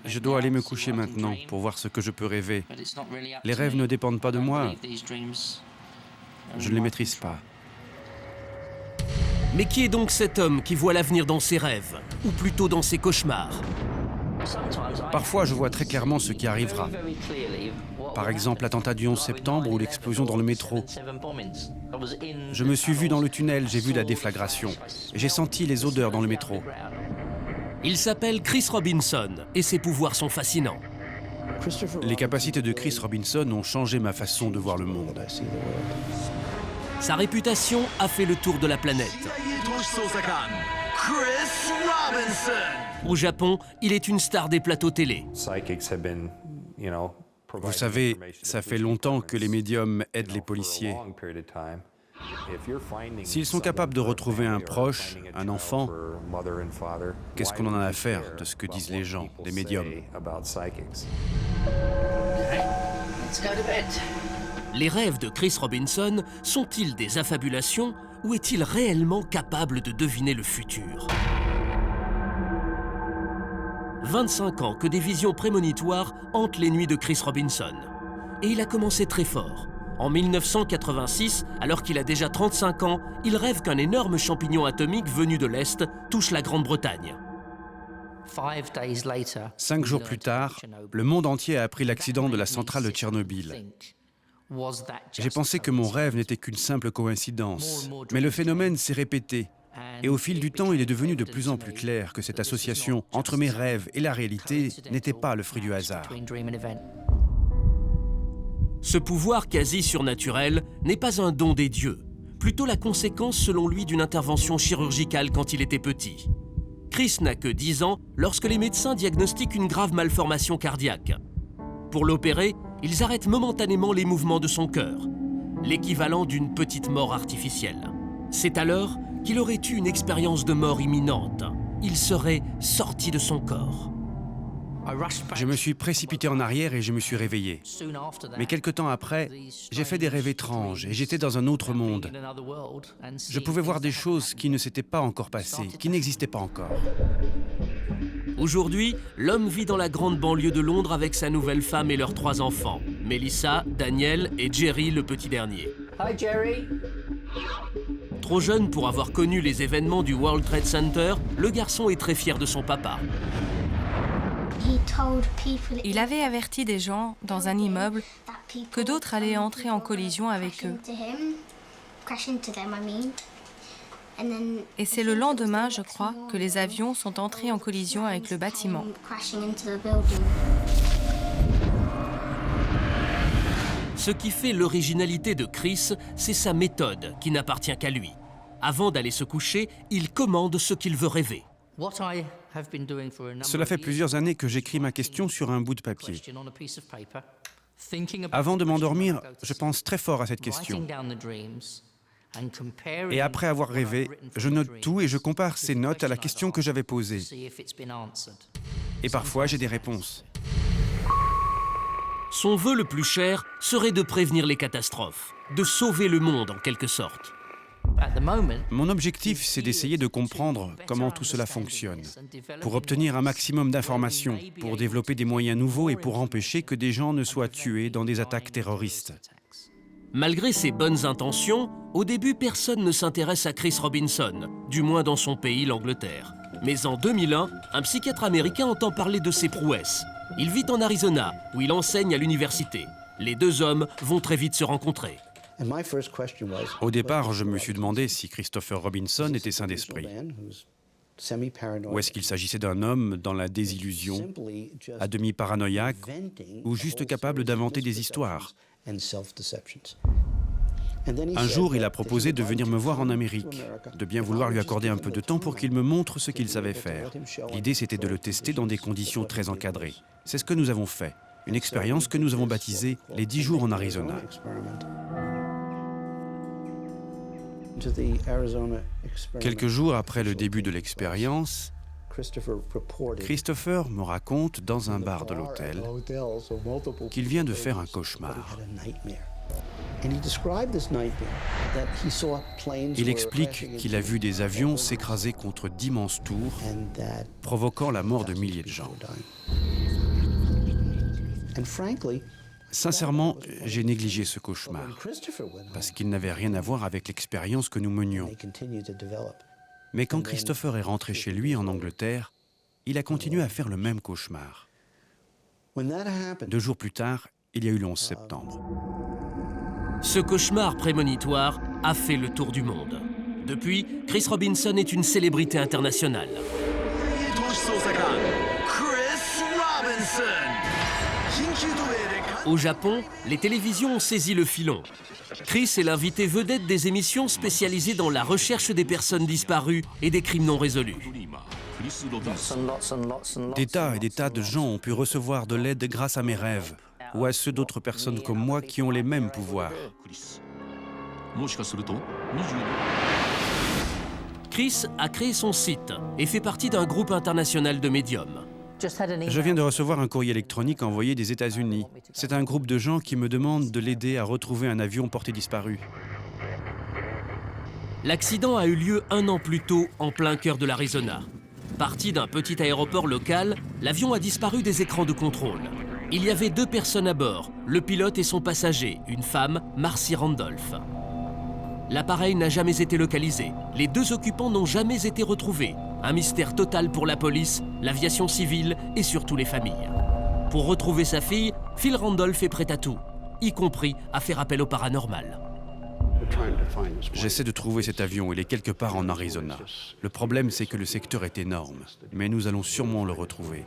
Je dois aller me coucher maintenant pour voir ce que je peux rêver. Les rêves ne dépendent pas de moi. Je ne les maîtrise pas. Mais qui est donc cet homme qui voit l'avenir dans ses rêves, ou plutôt dans ses cauchemars? Parfois, je vois très clairement ce qui arrivera. Par exemple, l'attentat du 11 septembre ou l'explosion dans le métro. Je me suis vu dans le tunnel, j'ai vu la déflagration. J'ai senti les odeurs dans le métro. Il s'appelle Chris Robinson et ses pouvoirs sont fascinants. Les capacités de Chris Robinson ont changé ma façon de voir le monde. Sa réputation a fait le tour de la planète. Au Japon, il est une star des plateaux télé. Vous savez, ça fait longtemps que les médiums aident les policiers. S'ils sont capables de retrouver un proche, un enfant, qu'est-ce qu'on en a à faire de ce que disent les gens, les médiums? Les rêves de Chris Robinson sont-ils des affabulations ou est-il réellement capable de deviner le futur? 25 ans que des visions prémonitoires hantent les nuits de Chris Robinson. Et il a commencé très fort. En 1986, alors qu'il a déjà 35 ans, il rêve qu'un énorme champignon atomique venu de l'Est touche la Grande-Bretagne. 5 jours plus tard, le monde entier a appris l'accident de la centrale de Tchernobyl. J'ai pensé que mon rêve n'était qu'une simple coïncidence, mais le phénomène s'est répété. Et au fil du temps, il est devenu de plus en plus clair que cette association entre mes rêves et la réalité n'était pas le fruit du hasard. Ce pouvoir quasi surnaturel n'est pas un don des dieux, plutôt la conséquence selon lui d'une intervention chirurgicale quand il était petit. Chris n'a que 10 ans lorsque les médecins diagnostiquent une grave malformation cardiaque. Pour l'opérer, ils arrêtent momentanément les mouvements de son cœur, l'équivalent d'une petite mort artificielle. C'est alors qu'il aurait eu une expérience de mort imminente. Il serait sorti de son corps. Je me suis précipité en arrière et je me suis réveillé. Mais quelque temps après, j'ai fait des rêves étranges et j'étais dans un autre monde. Je pouvais voir des choses qui ne s'étaient pas encore passées, qui n'existaient pas encore. Aujourd'hui, l'homme vit dans la grande banlieue de Londres avec sa nouvelle femme et leurs 3 enfants, Melissa, Daniel et Jerry, le petit dernier. Hi Jerry. Trop jeune pour avoir connu les événements du World Trade Center, le garçon est très fier de son papa. Il avait averti des gens dans un immeuble que d'autres allaient entrer en collision avec eux. Et c'est le lendemain, je crois, que les avions sont entrés en collision avec le bâtiment. Ce qui fait l'originalité de Chris, c'est sa méthode qui n'appartient qu'à lui. Avant d'aller se coucher, il commande ce qu'il veut rêver. Cela fait plusieurs années que j'écris ma question sur un bout de papier. Avant de m'endormir, je pense très fort à cette question. Et après avoir rêvé, je note tout et je compare ces notes à la question que j'avais posée. Et parfois, j'ai des réponses. Son vœu le plus cher serait de prévenir les catastrophes, de sauver le monde en quelque sorte. Mon objectif, c'est d'essayer de comprendre comment tout cela fonctionne, pour obtenir un maximum d'informations, pour développer des moyens nouveaux et pour empêcher que des gens ne soient tués dans des attaques terroristes. Malgré ses bonnes intentions, au début, personne ne s'intéresse à Chris Robinson, du moins dans son pays, l'Angleterre. Mais en 2001, un psychiatre américain entend parler de ses prouesses. Il vit en Arizona, où il enseigne à l'université. Les 2 hommes vont très vite se rencontrer. Au départ, je me suis demandé si Christopher Robinson était sain d'esprit. Ou est-ce qu'il s'agissait d'un homme dans la désillusion, à demi paranoïaque, ou juste capable d'inventer des histoires? Un jour, il a proposé de venir me voir en Amérique, de bien vouloir lui accorder un peu de temps pour qu'il me montre ce qu'il savait faire. L'idée, c'était de le tester dans des conditions très encadrées. C'est ce que nous avons fait, une expérience que nous avons baptisée « Les 10 jours en Arizona ». Quelques jours après le début de l'expérience, Christopher me raconte dans un bar de l'hôtel qu'il vient de faire un cauchemar. Il explique qu'il a vu des avions s'écraser contre d'immenses tours, provoquant la mort de milliers de gens. Sincèrement, j'ai négligé ce cauchemar, parce qu'il n'avait rien à voir avec l'expérience que nous menions. Mais quand Christopher est rentré chez lui en Angleterre, il a continué à faire le même cauchemar. 2 jours plus tard, il y a eu le 11 septembre. Ce cauchemar prémonitoire a fait le tour du monde. Depuis, Chris Robinson est une célébrité internationale. Au Japon, les télévisions ont saisi le filon. Chris est l'invité vedette des émissions spécialisées dans la recherche des personnes disparues et des crimes non résolus. Des tas et des tas de gens ont pu recevoir de l'aide grâce à mes rêves, ou à ceux d'autres personnes comme moi qui ont les mêmes pouvoirs. Chris a créé son site et fait partie d'un groupe international de médiums. Je viens de recevoir un courrier électronique envoyé des États-Unis. C'est un groupe de gens qui me demandent de l'aider à retrouver un avion porté disparu. L'accident a eu lieu 1 an plus tôt, en plein cœur de l'Arizona. Parti d'un petit aéroport local, l'avion a disparu des écrans de contrôle. Il y avait 2 personnes à bord, le pilote et son passager, une femme, Marcy Randolph. L'appareil n'a jamais été localisé. Les 2 occupants n'ont jamais été retrouvés. Un mystère total pour la police, l'aviation civile et surtout les familles. Pour retrouver sa fille, Phil Randolph est prêt à tout, y compris à faire appel au paranormal. J'essaie de trouver cet avion, il est quelque part en Arizona. Le problème, c'est que le secteur est énorme, mais nous allons sûrement le retrouver.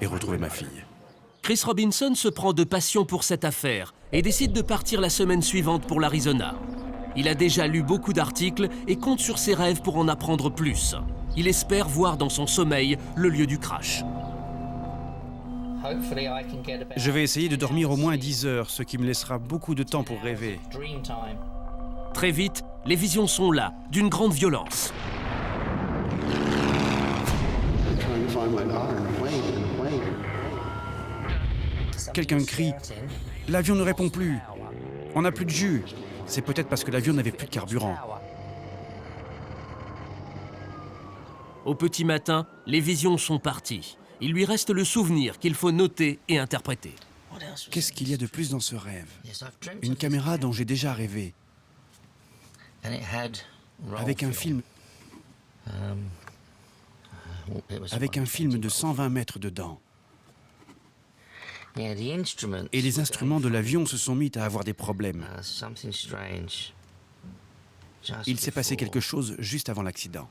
Et retrouver ma fille. Chris Robinson se prend de passion pour cette affaire et décide de partir la semaine suivante pour l'Arizona. Il a déjà lu beaucoup d'articles et compte sur ses rêves pour en apprendre plus. Il espère voir dans son sommeil le lieu du crash. Je vais essayer de dormir au moins 10 heures, ce qui me laissera beaucoup de temps pour rêver. Très vite, les visions sont là, d'une grande violence. Quelqu'un crie « L'avion ne répond plus. On n'a plus de jus. » C'est peut-être parce que l'avion n'avait plus de carburant. Au petit matin, les visions sont parties. Il lui reste le souvenir qu'il faut noter et interpréter. Qu'est-ce qu'il y a de plus dans ce rêve? Une caméra dont j'ai déjà rêvé. Avec un film de 120 mètres dedans. Et les instruments de l'avion se sont mis à avoir des problèmes. Il s'est passé quelque chose juste avant l'accident.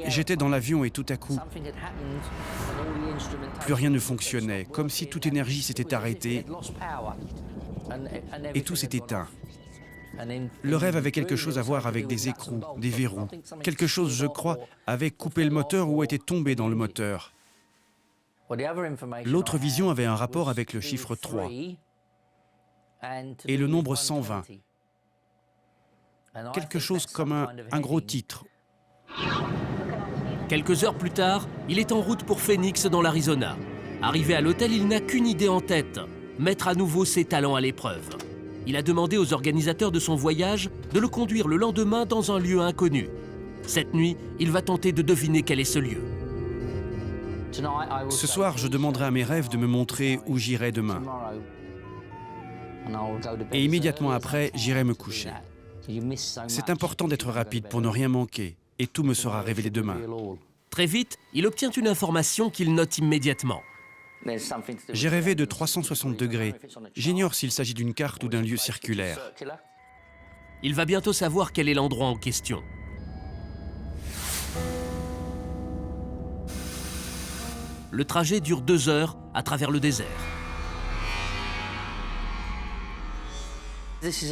J'étais dans l'avion et tout à coup, plus rien ne fonctionnait, comme si toute énergie s'était arrêtée et tout s'est éteint. Le rêve avait quelque chose à voir avec des écrous, des verrous. Quelque chose, je crois, avait coupé le moteur ou était tombé dans le moteur. L'autre vision avait un rapport avec le chiffre 3 et le nombre 120. Quelque chose comme un gros titre. Quelques heures plus tard, il est en route pour Phoenix dans l'Arizona. Arrivé à l'hôtel, il n'a qu'une idée en tête, mettre à nouveau ses talents à l'épreuve. Il a demandé aux organisateurs de son voyage de le conduire le lendemain dans un lieu inconnu. Cette nuit, il va tenter de deviner quel est ce lieu. Ce soir, je demanderai à mes rêves de me montrer où j'irai demain. Et immédiatement après, j'irai me coucher. C'est important d'être rapide pour ne rien manquer, et tout me sera révélé demain. Très vite, il obtient une information qu'il note immédiatement. J'ai rêvé de 360 degrés. J'ignore s'il s'agit d'une carte ou d'un lieu circulaire. Il va bientôt savoir quel est l'endroit en question. Le trajet dure 2 heures à travers le désert.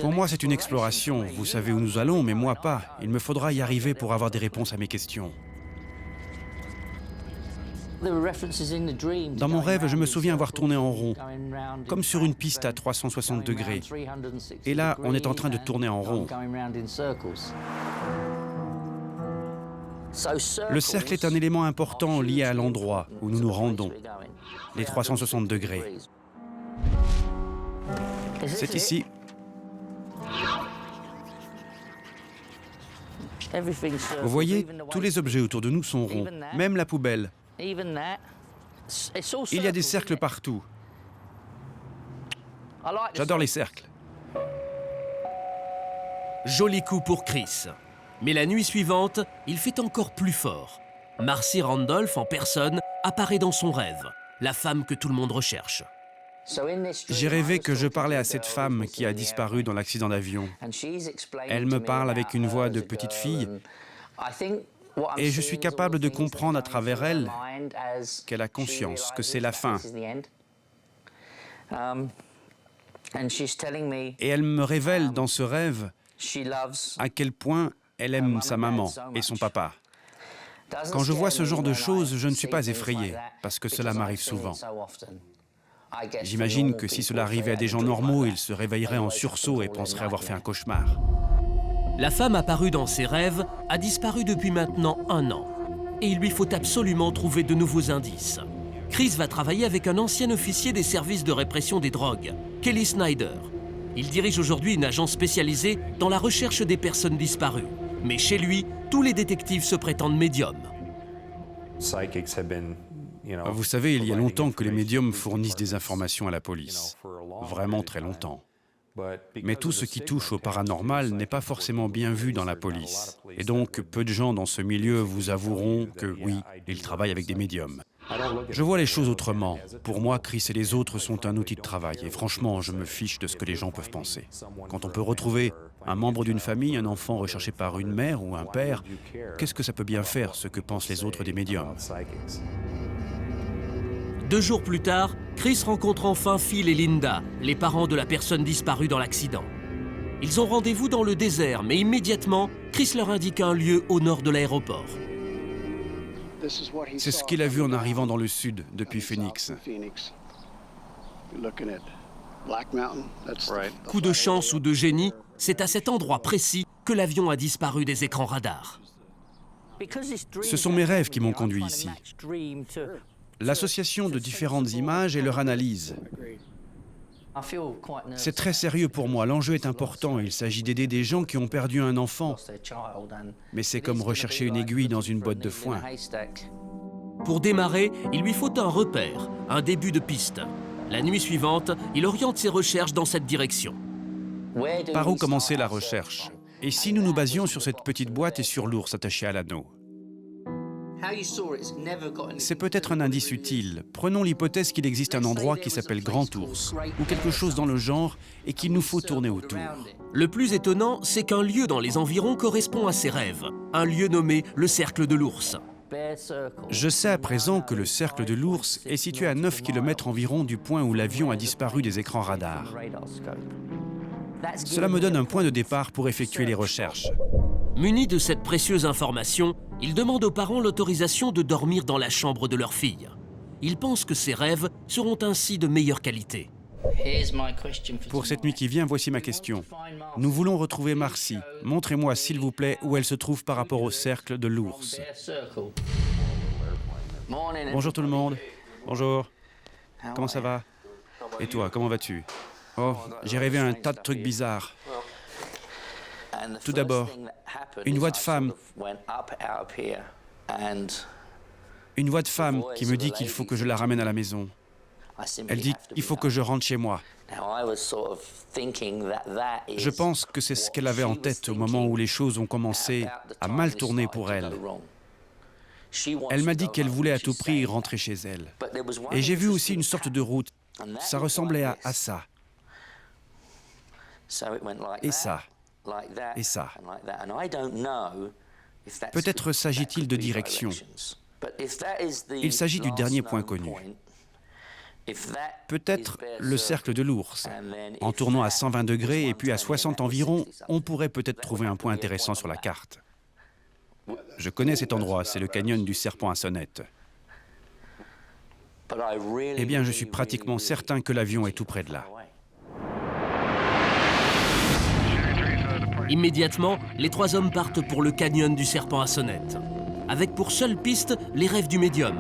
Pour moi, c'est une exploration. Vous savez où nous allons, mais moi pas. Il me faudra y arriver pour avoir des réponses à mes questions. Dans mon rêve, je me souviens avoir tourné en rond, comme sur une piste à 360 degrés. Et là, on est en train de tourner en rond. Le cercle est un élément important lié à l'endroit où nous nous rendons, les 360 degrés. C'est ici. Vous voyez, tous les objets autour de nous sont ronds, même la poubelle. Il y a des cercles partout. J'adore les cercles. Joli coup pour Chris. Mais la nuit suivante, il fait encore plus fort. Marcy Randolph, en personne, apparaît dans son rêve, la femme que tout le monde recherche. J'ai rêvé que je parlais à cette femme qui a disparu dans l'accident d'avion. Elle me parle avec une voix de petite fille et je suis capable de comprendre à travers elle qu'elle a conscience que c'est la fin. Et elle me révèle dans ce rêve à quel point elle aime sa maman et son papa. Quand je vois ce genre de choses, je ne suis pas effrayé, parce que cela m'arrive souvent. J'imagine que si cela arrivait à des gens normaux, ils se réveilleraient en sursaut et penseraient avoir fait un cauchemar. La femme apparue dans ses rêves a disparu depuis maintenant 1 an. Et il lui faut absolument trouver de nouveaux indices. Chris va travailler avec un ancien officier des services de répression des drogues, Kelly Snyder. Il dirige aujourd'hui une agence spécialisée dans la recherche des personnes disparues. Mais chez lui, tous les détectives se prétendent médiums. Vous savez, il y a longtemps que les médiums fournissent des informations à la police. Vraiment très longtemps. Mais tout ce qui touche au paranormal n'est pas forcément bien vu dans la police. Et donc, peu de gens dans ce milieu vous avoueront que oui, ils travaillent avec des médiums. Je vois les choses autrement. Pour moi, Chris et les autres sont un outil de travail. Et franchement, je me fiche de ce que les gens peuvent penser. Quand on peut retrouver un membre d'une famille, un enfant recherché par une mère ou un père, qu'est-ce que ça peut bien faire, ce que pensent les autres des médiums? 2 jours plus tard, Chris rencontre enfin Phil et Linda, les parents de la personne disparue dans l'accident. Ils ont rendez-vous dans le désert, mais immédiatement, Chris leur indique un lieu au nord de l'aéroport. C'est ce qu'il a vu en arrivant dans le sud, depuis Phoenix. Coup de chance ou de génie, c'est à cet endroit précis que l'avion a disparu des écrans radars. Ce sont mes rêves qui m'ont conduit ici. L'association de différentes images et leur analyse. C'est très sérieux pour moi, l'enjeu est important, il s'agit d'aider des gens qui ont perdu un enfant. Mais c'est comme rechercher une aiguille dans une botte de foin. Pour démarrer, il lui faut un repère, un début de piste. La nuit suivante, il oriente ses recherches dans cette direction. Par où commencer la recherche? Et si nous nous basions sur cette petite boîte et sur l'ours attaché à l'anneau? C'est peut-être un indice utile. Prenons l'hypothèse qu'il existe un endroit qui s'appelle Grand Ours, ou quelque chose dans le genre, et qu'il nous faut tourner autour. Le plus étonnant, c'est qu'un lieu dans les environs correspond à ses rêves. Un lieu nommé le Cercle de l'Ours. Je sais à présent que le Cercle de l'Ours est situé à 9 km environ du point où l'avion a disparu des écrans radars. Cela me donne un point de départ pour effectuer les recherches. Muni de cette précieuse information, il demande aux parents l'autorisation de dormir dans la chambre de leur fille. Il pense que ses rêves seront ainsi de meilleure qualité. Pour cette nuit qui vient, voici ma question. Nous voulons retrouver Marcy. Montrez-moi, s'il vous plaît, où elle se trouve par rapport au Cercle de l'Ours. Bonjour tout le monde. Bonjour. Comment ça va? Et toi, comment vas-tu? Oh, j'ai rêvé un tas de trucs bizarres. Tout d'abord, une voix de femme. Une voix de femme qui me dit qu'il faut que je la ramène à la maison. Elle dit qu'il faut que je rentre chez moi. Je pense que c'est ce qu'elle avait en tête au moment où les choses ont commencé à mal tourner pour elle. Elle m'a dit qu'elle voulait à tout prix rentrer chez elle. Et j'ai vu aussi une sorte de route. Ça ressemblait à ça. Et ça. Et ça. Peut-être s'agit-il de direction. Il s'agit du dernier point connu. Peut-être le cercle de l'ours. En tournant à 120 degrés et puis à 60 environ, on pourrait peut-être trouver un point intéressant sur la carte. Je connais cet endroit, c'est le canyon du serpent à sonnette. Eh bien, je suis pratiquement certain que l'avion est tout près de là. Immédiatement, les 3 hommes partent pour le canyon du serpent à sonnette, avec pour seule piste les rêves du médium.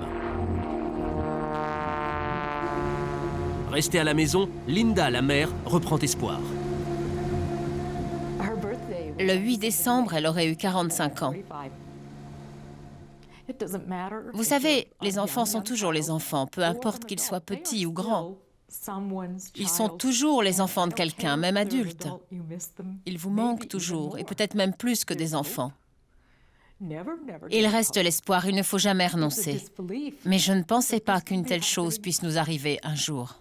Restée à la maison, Linda, la mère, reprend espoir. Le 8 décembre, elle aurait eu 45 ans. Vous savez, les enfants sont toujours les enfants, peu importe qu'ils soient petits ou grands. Ils sont toujours les enfants de quelqu'un, même adultes. Ils vous manquent toujours, et peut-être même plus que des enfants. Il reste l'espoir, il ne faut jamais renoncer. Mais je ne pensais pas qu'une telle chose puisse nous arriver un jour.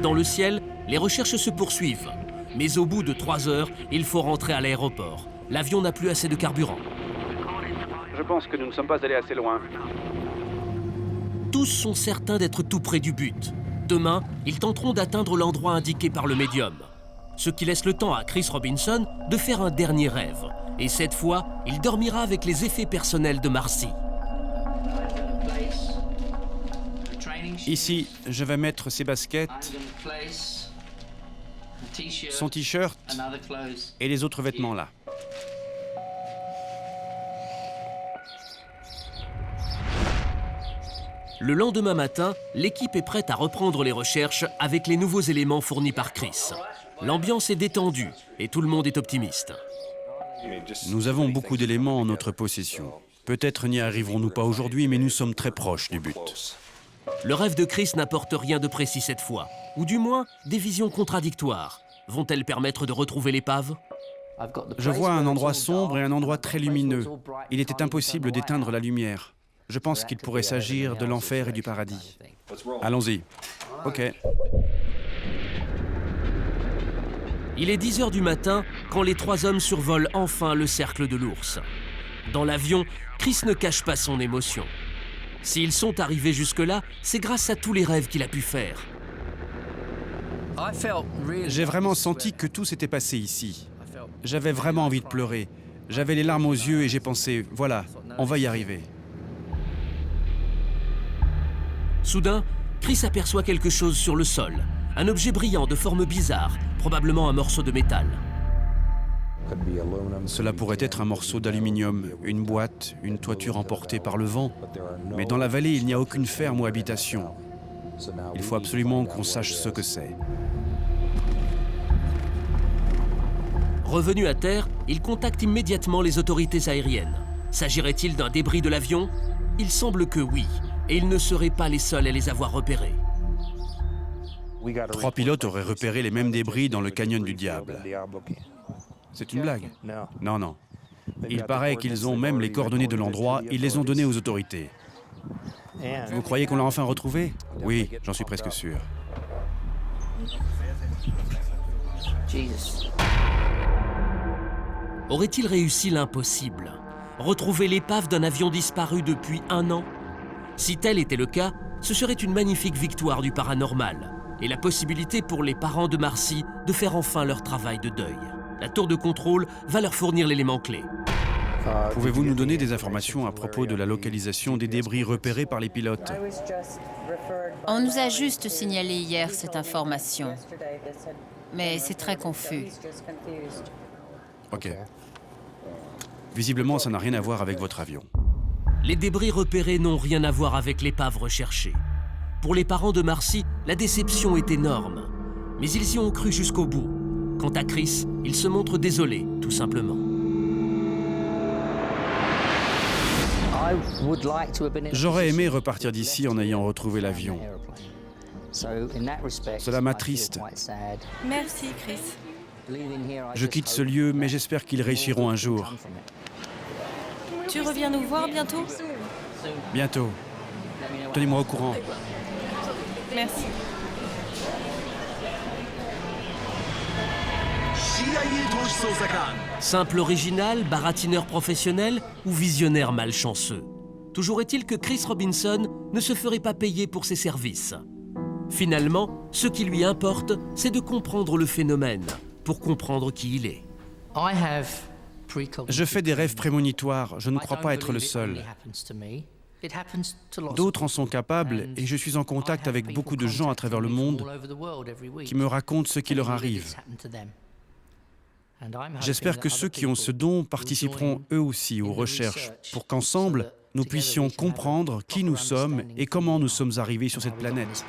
Dans le ciel, les recherches se poursuivent. Mais au bout de 3 heures, il faut rentrer à l'aéroport. L'avion n'a plus assez de carburant. Je pense que nous ne sommes pas allés assez loin. Tous sont certains d'être tout près du but. Demain, ils tenteront d'atteindre l'endroit indiqué par le médium. Ce qui laisse le temps à Chris Robinson de faire un dernier rêve. Et cette fois, il dormira avec les effets personnels de Marcy. Ici, je vais mettre ses baskets, son t-shirt et les autres vêtements là. Le lendemain matin, l'équipe est prête à reprendre les recherches avec les nouveaux éléments fournis par Chris. L'ambiance est détendue et tout le monde est optimiste. Nous avons beaucoup d'éléments en notre possession. Peut-être n'y arriverons-nous pas aujourd'hui, mais nous sommes très proches du but. Le rêve de Chris n'apporte rien de précis cette fois, ou du moins des visions contradictoires. Vont-elles permettre de retrouver l'épave? Je vois un endroit sombre et un endroit très lumineux. Il était impossible d'éteindre la lumière. Je pense qu'il pourrait s'agir de l'enfer et du paradis. Allons-y. OK. Il est 10 heures du matin quand les 3 hommes survolent enfin le cercle de l'ours. Dans l'avion, Chris ne cache pas son émotion. S'ils sont arrivés jusque-là, c'est grâce à tous les rêves qu'il a pu faire. J'ai vraiment senti que tout s'était passé ici. J'avais vraiment envie de pleurer. J'avais les larmes aux yeux et j'ai pensé, voilà, on va y arriver. Soudain, Chris aperçoit quelque chose sur le sol. Un objet brillant de forme bizarre, probablement un morceau de métal. Cela pourrait être un morceau d'aluminium, une boîte, une toiture emportée par le vent. Mais dans la vallée, il n'y a aucune ferme ou habitation. Il faut absolument qu'on sache ce que c'est. Revenu à terre, il contacte immédiatement les autorités aériennes. S'agirait-il d'un débris de l'avion? Il semble que oui, et ils ne seraient pas les seuls à les avoir repérés. 3 pilotes auraient repéré les mêmes débris dans le canyon du Diable. C'est une blague? Non, non. Il paraît qu'ils ont même les coordonnées de l'endroit, ils les ont données aux autorités. Vous croyez qu'on l'a enfin retrouvé? Oui, j'en suis presque sûr. Aurait-il réussi l'impossible? Retrouver l'épave d'un avion disparu depuis 1 an? Si tel était le cas, ce serait une magnifique victoire du paranormal et la possibilité pour les parents de Marcy de faire enfin leur travail de deuil. La tour de contrôle va leur fournir l'élément clé. Pouvez-vous nous donner des informations à propos de la localisation des débris repérés par les pilotes? On nous a juste signalé hier cette information. Mais c'est très confus. OK. Visiblement, ça n'a rien à voir avec votre avion. Les débris repérés n'ont rien à voir avec l'épave recherchée. Pour les parents de Marcy, la déception est énorme. Mais ils y ont cru jusqu'au bout. Quant à Chris, il se montre désolé, tout simplement. J'aurais aimé repartir d'ici en ayant retrouvé l'avion. Cela m'attriste. Merci, Chris. Je quitte ce lieu, mais j'espère qu'ils réussiront un jour. Tu reviens nous voir bientôt? Bientôt. Tenez-moi au courant. Merci. Simple original, baratineur professionnel ou visionnaire malchanceux? Toujours est-il que Chris Robinson ne se ferait pas payer pour ses services. Finalement, ce qui lui importe, c'est de comprendre le phénomène, pour comprendre qui il est. Je fais des rêves prémonitoires, je ne crois pas être le seul. D'autres en sont capables et je suis en contact avec beaucoup de gens à travers le monde qui me racontent ce qui leur arrive. J'espère que ceux qui ont ce don participeront eux aussi aux recherches pour qu'ensemble, nous puissions comprendre qui nous sommes et comment nous sommes arrivés sur cette planète.